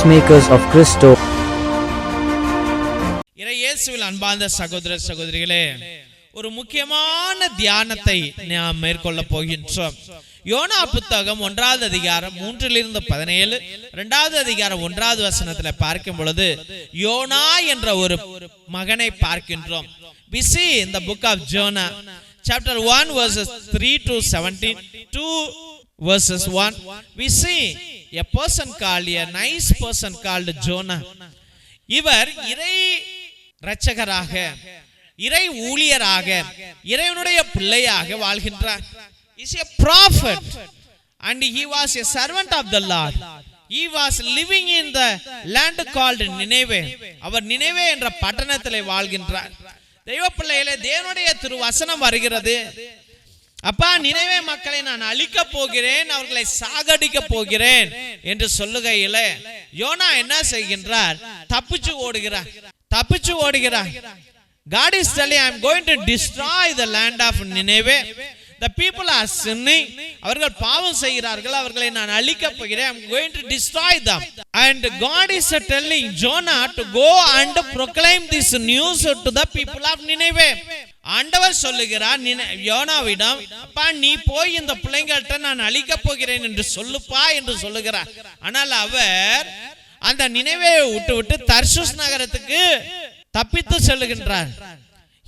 peacemakers of Christo. இயேசுவில் அன்பார்ந்த சகோதர சகோதரிகளே, ஒரு முக்கியமான தியானத்தை நாம் மேற்கொள்ள போகின்றோம். யோனா புத்தகம் 1வது அதிகாரம் 3-17, 2வது அதிகாரம் 1வது வசனத்தில் பார்க்கும் பொழுது யோனா என்ற ஒரு மகனை பார்க்கின்றோம். We see in the book of Jonah, chapter 1 verses 3-17, 2 verses 1, we see a person called, a nice person called Jonah. இவர் இறை இரட்சகராக, இறை ஊழியராக, இறைவனுடைய பிள்ளையாக வாழ்கின்றார். He is a prophet and he was a servant of the Lord. He was living in the land called Nineveh. அவர் நினைவே என்ற பட்டணத்திலே வாழ்கின்றார். தெய்வ பிள்ளைகளே, தேவனுடைய திருவசனம் வருகிறது, அப்பா நினைவே மக்களை நான் அழிக்க போகிறேன், அவர்களை சாகடிக்க போகிறேன் என்று சொல்லுகையிலே யோனா என்ன செய்கின்றார்? தப்பிச்சு ஓடுகிறார். God is telling, I am going to destroy the land of Nineveh. The people are sinning. அவர்கள் பாவம் செய்கிறார்கள், அவர்களை நான் அழிக்க போகிறேன். I am going to destroy them. And God is telling Jonah to go and proclaim this news to the people of Nineveh. ஆண்டவர் சொல்லுகிறார் யோனாவிடம், அப்பா நீ போய் இந்த பிள்ளைங்கள்ட்ட நான் அழிக்க போகிறேன் என்று சொல்லுப்பா என்று சொல்லுகிறார். ஆனால் அவர் அந்த நினைவேயை விட்டு தர்ஷூஸ் நகரத்துக்கு தப்பித்து செல்லுகின்றார்.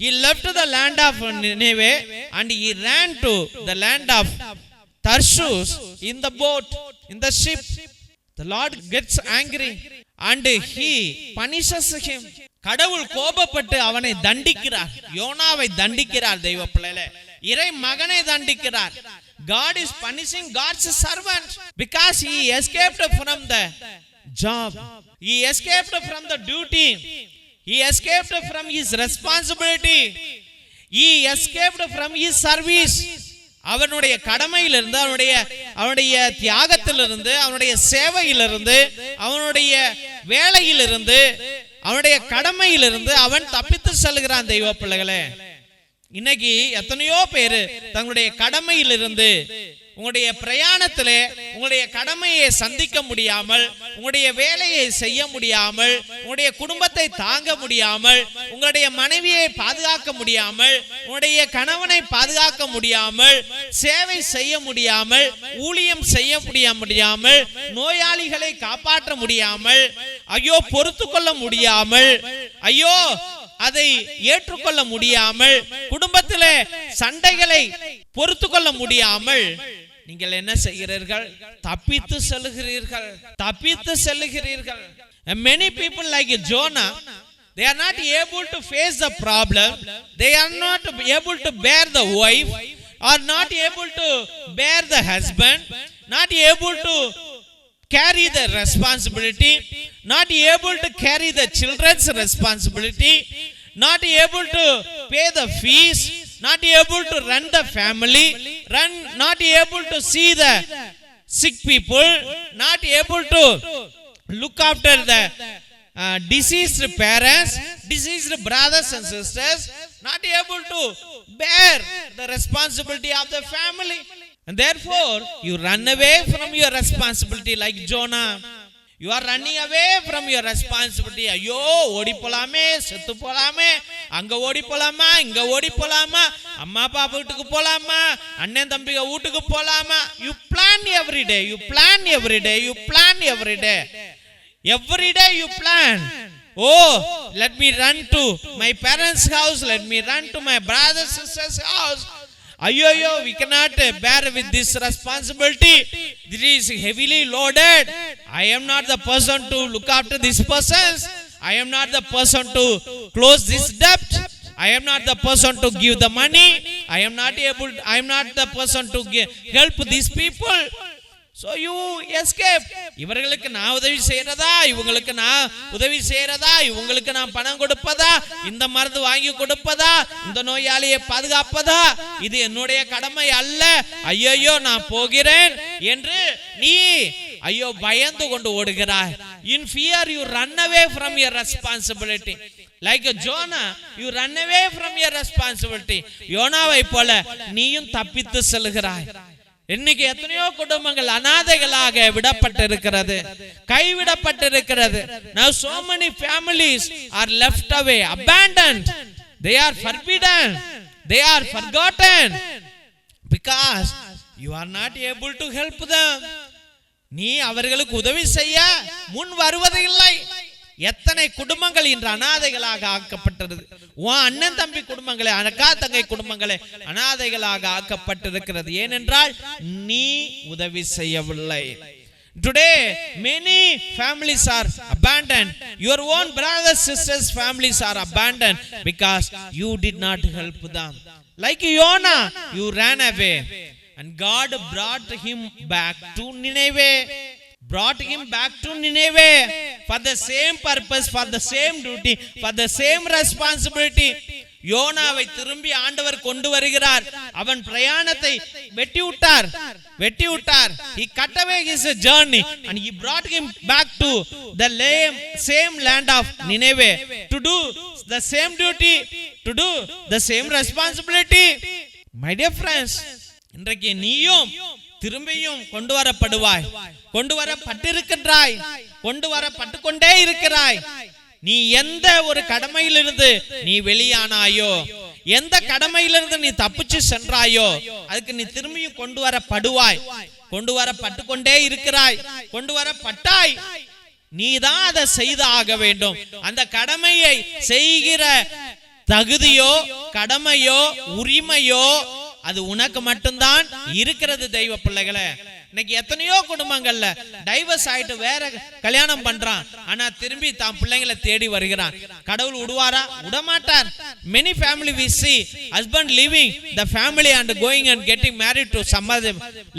He left the land of Nineveh and he ran to the land of Tarshish in the boat, in the ship. The Lord gets angry and he punishes him. கடவுள் கோபப்பட்டு அவனை தண்டிக்கிறார், யோனாவை தண்டிக்கிறார். தெய்வ பிள்ளைகளே, இறை மகனை தண்டிக்கிறார். God is punishing God's servant because he escaped from the job, he escaped from the duty, he escaped from his responsibility, he escaped from his service. அவனுடைய கடமையிலிருந்து, அவனுடைய தியாகத்திலிருந்து, அவனுடைய சேவையிலிருந்து, அவனுடைய வேலையிலிருந்து, அவனுடைய கடமையிலிருந்து அவன் தப்பித்து செல்கிறான். தெய்வ பிள்ளைகளே, இன்னைக்கு எத்தனையோ பேர் தங்களுடைய கடமையிலிருந்து, உங்களுடைய பிரயாணத்திலே உங்களுடைய கடமையை சந்திக்க முடியாமல், உங்களுடைய வேலையை செய்ய முடியாமல், உங்களுடைய குடும்பத்தை தாங்க முடியாமல், உங்களுடைய மனைவியை பாதுகாக்க முடியாமல், உங்களுடைய கணவனை பாதுகாக்க முடியாமல், சேவை செய்ய முடியாமல், ஊழியம் செய்ய முடியாமல், நோயாளிகளை காப்பாற்ற முடியாமல், ஐயோ பொறுத்து கொள்ள முடியாமல், ஐயோ அதை ஏற்றுக்கொள்ள முடியாமல், குடும்பத்திலே சண்டைகளை பொறுத்து கொள்ள முடியாமல் நீங்கள் என்ன செய்கிறீர்கள்? தப்பித்து செல்லுகிறீர்கள். Many people like Jonah, they are not able to face the problem, they are not able to bear the wife, or not able to bear the husband, not able to carry the responsibility, not able to carry the children's responsibility, not able to pay the fees, not able to run the family, not able to see the sick people, not able to look after the deceased parents, deceased brothers and sisters, not able to bear the responsibility of the family. And therefore you run away from your responsibility like Jonah. You are running away from your responsibility. ஐயோ ஓடி போலாமே, செத்து போலாமே, அங்க ஓடி போலாமா, இங்க ஓடி போலாமா, அம்மா அப்பா வீட்டுக்கு போலாமா, அண்ணன் தம்பிங்க வீட்டுக்கு போலாமா. You plan every day, you plan every day, you plan every day. Every day you plan. Oh, let me run to my parents' house, let me run to my brother's sister's house. Ayyo, we cannot bear with this responsibility. It is heavily loaded. I am not the person to look after this person. I am not the person to close this debt. I am not the person to give the money. I am not the person to help these people. So you escape. இவர்களுக்கு நான் உதவி செய்யறதா, இவங்களுக்கு நான் உதவி செய்யறதா, இவங்களுக்கு நான் பணம் கொடுப்பதா, இந்த மருந்து வாங்கி கொடுப்பதா, இந்த நோயாளியை பாதுகாப்பதா, இது என்னுடைய கடமை அல்ல, ஐயோ நான் போகிறேன் என்று நீ ஐயோ பயந்து கொண்டு ஓடுகிறாய். In fear you run away from your responsibility. Like Jonah, you run away from your responsibility. யோனாவை போல நீயும் தப்பித்து செல்கிறாய். இன்னைக்கு எத்தனையோ குடும்பங்கள் அனாதைகளாக விடப்பட்டிருக்கிறது, கைவிடப்பட்டிருக்கிறது. Now so many families are left away, abandoned. They are forbidden, they are forgotten because you are not able to help them. நீ அவர்களுக்கு உதவி செய்ய முன் வருவதில்லை. எத்தனை குடும்பங்கள் இன்று அனாதைகளாக ஆக்கப்பட்டது. உன் அண்ணன் தம்பி குடும்பங்களே, அக்கா தங்கை குடும்பங்களே அனாதைகளாக ஆக்கப்பட்டிருக்கிறது. ஏனென்றால் நீ உதவி செய்யவில்லை. Today many families are abandoned. Your own brothers sisters families are abandoned because you did not help them. Like Jonah, you ran away and God brought him back to Nineveh. Brought him back to Nineveh for the same purpose, for the same duty, for the same responsibility. யோனாவை திரும்பி ஆண்டவர் கொண்டு வருகிறார். அவன் பிரயாணத்தை வெட்டி விட்டார். He cut away his journey and he brought him back to the same land of Nineveh to do the same duty, to do the same responsibility. My dear friends, இன்றைக்கு நீயும் திரும்பியும் கொண்டு வரப்படுவாய், கொண்டு வரப்பட்டிருக்கின்றாய், கொண்டு வரப்பட்டு கொண்டே இருக்கிறாய். நீ எந்த ஒரு கடமையிலிருந்து நீ வெளியானாயோ, எந்த கடமையிலிருந்து நீ தப்பிச்சு சென்றாயோ, அதுக்கு நீ திரும்பியும் கொண்டு வரப்படுவாய். கொண்டு வரப்பட்டு கொண்டே இருக்கிறாய், கொண்டு வரப்பட்டாய். நீதான் அதை செய்து ஆக வேண்டும். அந்த கடமையை செய்கிற தகுதியோ கடமையோ உரிமையோ அது உனக்கு மட்டும்தான் இருக்கிறது. தெய்வ பிள்ளைகளே, இன்னைக்கு எத்தனையோ குடும்பங்கள்ல டைவர்ஸ் ஆயிட்டு வேற கல்யாணம் பண்றான், ஆனா திரும்பி தான் பிள்ளைங்களை தேடி வருகிறான். கடவுள் விடுவாரா? விடமாட்டார். Many family we see husband leaving the family and going and getting married to some other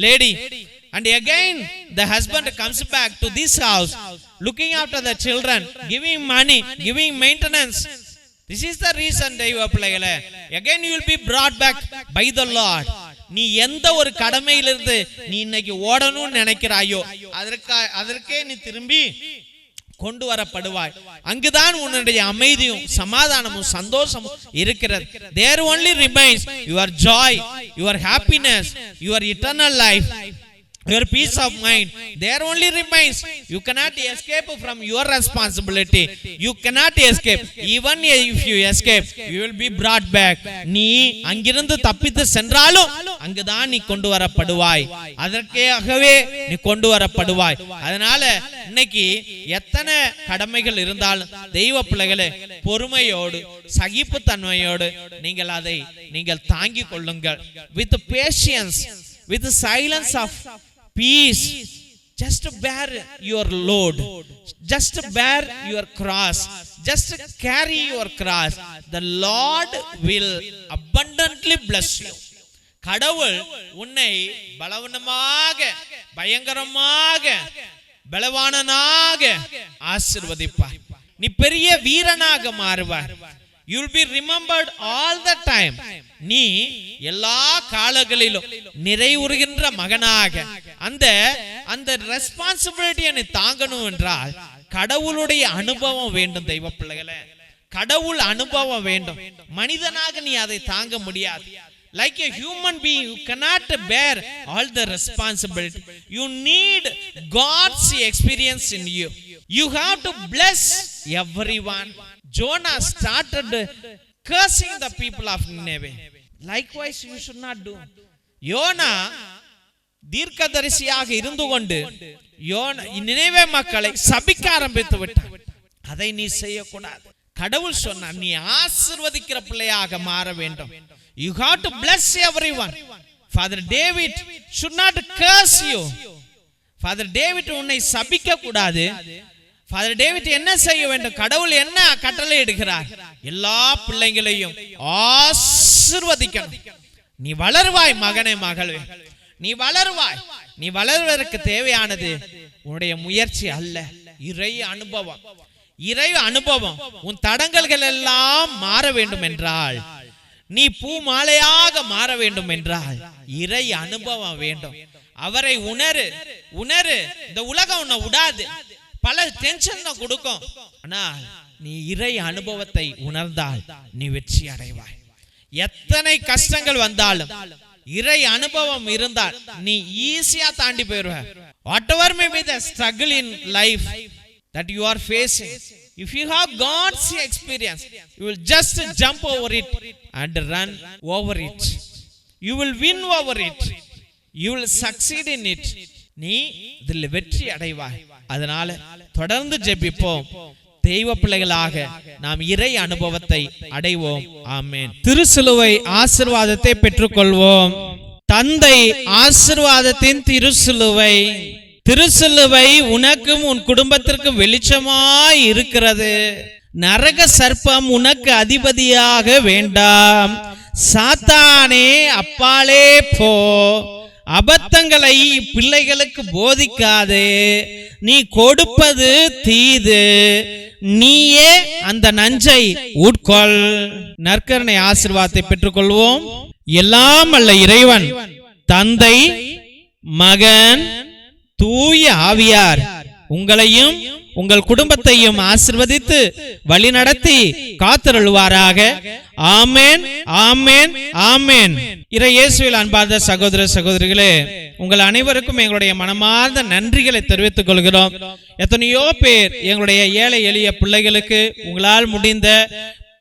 lady, and again the husband comes back to this house looking after the children, giving money, giving maintenance. This is the reason, தெய்வ பிள்ளைகளே, again you will be brought back by the Lord. நீ எந்த ஒரு கடமையிலிருந்து நீ இன்னைக்கு ஓடணும்னு நினைக்கிறாயோ அதற்கே நீ திரும்பி கொண்டு வரப்படுவாய். அங்குதான் உன்னுடைய அமைதியும் சமாதானமும் சந்தோஷமும் இருக்கிறது. There only remains your joy, your happiness, your eternal life, your peace of mind. There only remains. You cannot escape from your responsibility. You cannot escape. Even if you escape, you will be brought back. நீ அங்கிருந்து தப்பித்து சென்றாலும் அங்குதான் நீ கொண்டு வரப்படுவாய். அதற்காகவே நீ கொண்டு வரப்படுவாய். அதனால இன்னைக்கு எத்தனை கடமைகள் இருந்தாலும் தெய்வ பிள்ளைகளே, பொறுமையோடு சகிப்புத்தன்மையோடு நீங்கள் அதை நீங்கள் தாங்கிக் கொள்ளுங்கள். With patience, with the silence of peace, just bear your load, just bear your cross, just carry your cross. The Lord will abundantly bless you. கடவுள் உன்னை பலவீனமாக பயங்கரமாக பலவானாக ஆசீர்வதிப்பார். நீ பெரிய வீரனாக மாறுவாய். You will be remembered all the time. நீ எல்லா காலங்களிலும் நிறைவுறுகின்ற மகனாக அந்த ரெஸ்பான்சிபிலிட்டியை நீ தாங்கணும் என்றால் கடவுளுடைய அனுபவம் வேண்டும். தெய்வ பிள்ளைகளே, கடவுள் அனுபவம் வேண்டும். மனிதனாக நீ அதை தாங்க முடியாது. Like a human being, you cannot bear all the responsibility. You need God's experience in you. You have to bless everyone. Jonah started cursing the people of Nineveh. Likewise, you should not do. யோனா தீர்க்கதரிசியாக இருந்து கொண்டு நினிவே மக்களை சபிக்க ஆரம்பித்து விட்டார். அதை நீ செய்யக்கூடாது. கடவுள் சொன்னார், நீ ஆசீர்வதிக்கிற பிள்ளையாக மாற வேண்டும். You have to bless everyone. Father David should not curse you. Father David உன்னை சபிக்க கூடாது. Father David என்ன செய்ய வேண்டும்? கடவுள் என்ன கட்டளை இடுகிறார்? எல்லா பிள்ளைகளையும் ஆசீர்வதிக்கணும். நீ வளருவாய் மகனே மகளே, நீ வளருவாய். நீ வளர்வதற்கு தேவையானது உன்னுடைய முயற்சி அல்ல, இறை அனுபவம். இறை அனுபவம். உன் தடங்கல்கள் எல்லாம் மாற வேண்டும் என்றால், நீ பூ மாலையாக மாற வேண்டும் என்றால் இறை அனுபவம் வேண்டும். அவரை உணரு. இந்த உலகம் உன்னை விடாது, பல டென்ஷன் கொடுக்கும். ஆனால் நீ இறை அனுபவத்தை உணர்ந்தால் நீ வெற்றி அடைவாய். எத்தனை கஷ்டங்கள் வந்தாலும், இறை அனுபவம் இருந்தால் நீ ஈஸியா தாண்டி போயிருவ. whatever may be the struggle in life that you are facing, if you have God's experience, you will just jump over it and run over it. You will win over it. You will succeed in it. நீ இதில் வெற்றி அடைவாய். அதனால தொடர்ந்து ஜெபிப்போம். தெய்வ பிள்ளைகளாக நாம் இறை அனுபவத்தை அடைவோம். ஆமென். திருசிலுவை ஆசீர்வாதத்தை பெற்றுக்கொள்வோம். தந்தை ஆசீர்வாதத்தின் திருசிலுவை. திருசிலுவை உனக்கும் உன் குடும்பத்திற்கும் வெளிச்சமாய் இருக்கிறது. நரக சர்ப்பம் உனக்கு அதிபதியாக வேண்டாம். சாத்தானே அப்பாலே போ. அபத்தங்களை பிள்ளைகளுக்கு போதிக்காதே. நீ கொடுப்பது தீது, நீயே அந்த நஞ்சை உட்கொள். நற்கருணை ஆசீர்வாதத்தை பெற்றுக்கொள்வோம். எல்லாம் அல்ல இறைவன் தந்தை, மகன், தூய ஆவியார் உங்களையும் உங்கள் குடும்பத்தையும் ஆசீர்வதித்து வழிநடத்தி காத்தருள்வாராக. ஆமென், ஆமென், ஆமென். இறை இயேசுவில் அன்பார்ந்த சகோதர சகோதரிகளே, உங்கள் அனைவருக்கும் எங்களுடைய மனமார்ந்த நன்றிகளை தெரிவித்துக் கொள்கிறோம். எத்தனையோ பேர் எங்களுடைய ஏழை எளிய பிள்ளைகளுக்கு உங்களால் முடிந்த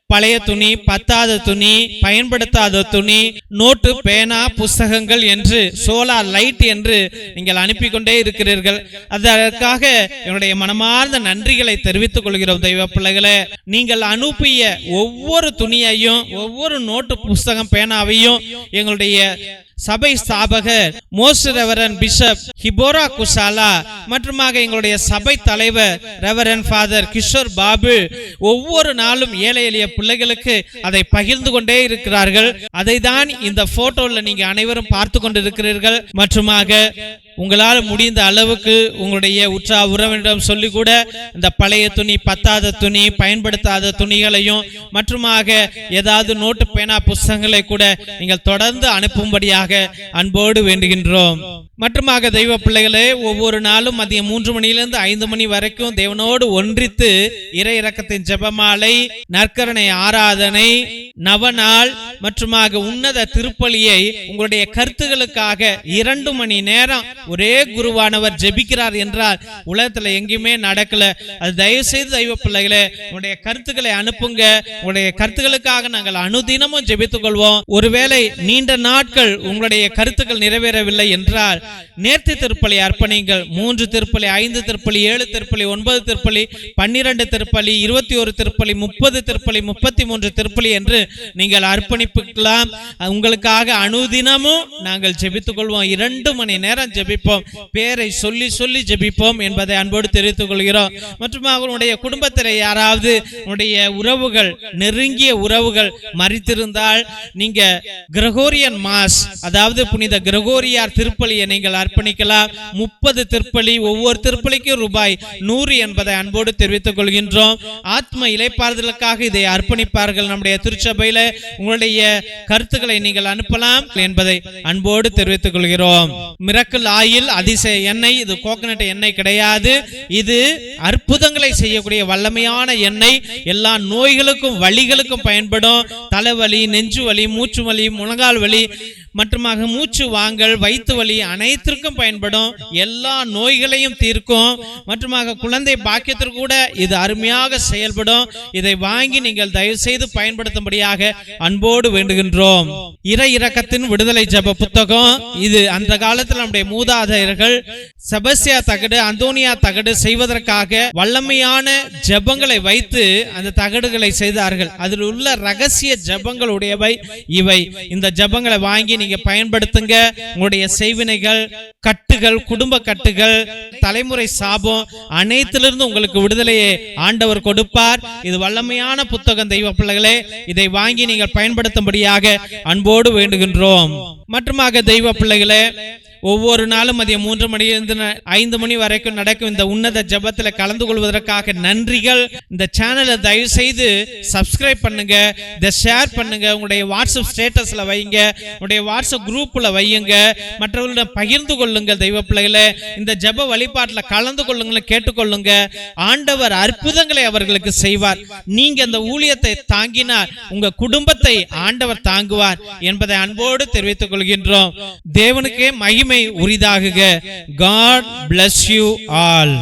பழைய துணி, பத்தாத துணி, பயன்படுத்தாத துணி, நோட்டு, பேனா, புஸ்தகங்கள் என்று சோலார் லைட் என்று நீங்கள் அனுப்பி கொண்டே இருக்கிறீர்கள். அதற்காக என்னுடைய மனமார்ந்த நன்றிகளை தெரிவித்துக் கொள்கிறோம். தெய்வ பிள்ளைகளே, நீங்கள் அனுப்பிய ஒவ்வொரு துணியையும், ஒவ்வொரு நோட்டு, புஸ்தகம், பேனாவையும் எங்களுடைய சபை ஸ்தாபகர் மோஸ்ட் ரெவரண்ட் பிஷப் ஹிபோரா குசாலா மற்றும் எங்களுடைய சபை தலைவர் ரெவரண்ட் ஃபாதர் கிஷோர் பாபு ஒவ்வொரு நாளும் ஏழை எளிய பிள்ளைகளுக்கு அதை பகிர்ந்து கொண்டே இருக்கிறார்கள். அதை தான் இந்த போட்டோல நீங்க அனைவரும் பார்த்து கொண்டிருக்கிறீர்கள். மற்றுமாக உங்களால் முடிந்த அளவுக்கு உங்களுடைய உற்றா உறவினரிடம் சொல்லி கூட இந்த பழைய துணி, பத்தாத துணி, பயன்படுத்தாத துணிகளையும் மற்றுமாக ஏதாவது நோட்டு, பேனா, புஸ்தகங்களை கூட நீங்கள் தொடர்ந்து அனுப்பும்படியாக அன்போடு வேண்டுகின்றோம். மற்றுமாக தெய்வ பிள்ளைகளே, ஒவ்வொரு நாளும் மதியம் 3 மணியிலிருந்து 5 மணி வரைக்கும் தேவனோடு ஒன்றித்து இறை இரக்கத்தின் ஜெபமாலை, நற்கருணை ஆராதனை, நவநாள் மற்றுமாக உன்னத திருப்பலியை உங்களுடைய கருத்துகளுக்காக 2 மணி நேரம் ஒரே குருவானவர் ஜெபிக்கிறார் என்றால் உலகத்துல எங்கேயுமே நடக்கல. அது தயவு செய்து தெய்வ பிள்ளைகளே, உங்களுடைய கருத்துக்களை அனுப்புங்க. உங்களுடைய கருத்துக்களுக்காக நாங்கள் அனுதினமும் ஜெபித்துக் கொள்வோம். ஒருவேளை நீண்ட நாட்கள் உங்களுடைய கருத்துக்கள் நிறைவேறவில்லை என்றால் நேர்த்தி திருப்பலி அர்ப்பணிங்கள். 3 திருப்பலி, 5 திருப்பலி, 7 திருப்பலி, 9 திருப்பலி, 12 திருப்பலி, 21 திருப்பலி, 30 திருப்பலி, 33 திருப்பலி என்று நீங்கள் அர்ப்பணிப்புக்கலாம். உங்களுக்காக அனுதினமும் நாங்கள் ஜெபித்துக் கொள்வோம். 2 மணி நேரம் ஜெபிப்போம். பேரை சொல்லி சொல்லி ஜெபிப்போம் என்பதை அன்போடு தெரிவித்துக் கொள்கிறோம். மற்றும் அவருடைய குடும்பத்தில் யாராவது உடைய உறவுகள், நெருங்கிய உறவுகள் மரித்திருந்தால் நீங்க கிரகோரியன் மாஸ், அதாவது புனித கிரகோரியார் திருப்பலியை நீங்கள் அர்ப்பணிக்கலாம். 30 திருப்பலி, ஒவ்வொரு திருப்பலிக்கும் ரூபாய் 100 என்பதை அன்போடு தெரிவித்துக் கொள்கின்றோம். ஆத்ம இளைப்பாறுதலுக்காக இதை அர்ப்பணிப்பார்கள். நம்முடைய திருச்சபையில உங்களுடைய கருத்துக்களை நீங்கள் அனுப்பலாம் என்பதை அன்போடு தெரிவித்துக் கொள்கிறோம். மிரக்கல் ஆயில், அதிசய எண்ணெய், இது கோகனட் எண்ணெய் கிடையாது. இது அற்புதங்களை செய்யக்கூடிய வல்லமையான எண்ணெய். எல்லா நோய்களுக்கும் வலிகளுக்கும் பயன்படும். தலைவலி, நெஞ்சு வலி, மூச்சு வலி, முழங்கால் வலி மற்றுமாக மூச்சு வாங்கல், வயிற்று வலி அனைத்திற்கும் பயன்படும். எல்லா நோய்களையும் தீர்க்கும். மற்றுமாக குழந்தை பாக்கியத்திற்கு கூட இது அருமையாக செயல்படும். இதை வாங்கி நீங்கள் தயவு செய்து பயன்படுத்தும்படியாக அன்போடு வேண்டுகின்றோம். இறை இரக்கத்தின் விடுதலை ஜெப புத்தகம். இது அந்த காலத்தில் நம்முடைய மூதாதையர்கள் செபஸ்தியா தகடு, அந்தோனியா தகடு செய்வதற்காக வல்லமையான ஜெபங்களை வைத்து அந்த தகடுகளை செய்தார்கள். அதில் உள்ள ரகசிய ஜெபங்கள் உடையவை இவை. இந்த ஜெபங்களை வாங்கி நீங்க பயன்படுத்துங்க. உங்களுடைய செய்வினைகள், கட்டுகள், குடும்ப கட்டுகள், தலைமுறை சாபம் அனைத்திலிருந்து உங்களுக்கு விடுதலையை ஆண்டவர் கொடுப்பார். இது வல்லமையான புத்தகம் தெய்வ பிள்ளைகளே. இதை வாங்கி நீங்கள் பயன்படுத்தும்படியாக அன்போடு வேண்டுகின்றோம். மற்றுமாக தெய்வ பிள்ளைகளே, ஒவ்வொரு நாளும் மதியம் 3 மணியிலிருந்து 5 மணி வரைக்கும் நடக்கும் இந்த உன்னத ஜெபத்தில் கலந்து கொள்வதற்காக நன்றிகள். இந்த சேனலை தயவு செய்து சப்ஸ்கிரைப் பண்ணுங்க, இதை ஷேர் பண்ணுங்க, உங்களுடைய வாட்ஸ்அப் ஸ்டேட்டஸ்ல வைங்க, உங்களுடைய வாட்ஸ்அப் குரூப்ல வையுங்க, மற்றவர்களிடம் பகிர்ந்து கொள்ளுங்கள். தெய்வ பிள்ளைகளே, இந்த ஜெப வழிபாட்டில் கலந்து கொள்ளுங்கள், கேட்டுக்கொள்ளுங்க. ஆண்டவர் அற்புதங்களை அவர்களுக்கு செய்வார். நீங்க இந்த ஊழியத்தை தாங்கினார், உங்க குடும்பத்தை ஆண்டவர் தாங்குவார் என்பதை அன்போடு தெரிவித்துக் கொள்கின்றோம். தேவனுக்கே மகிமை உரிதாகுக. God bless you all.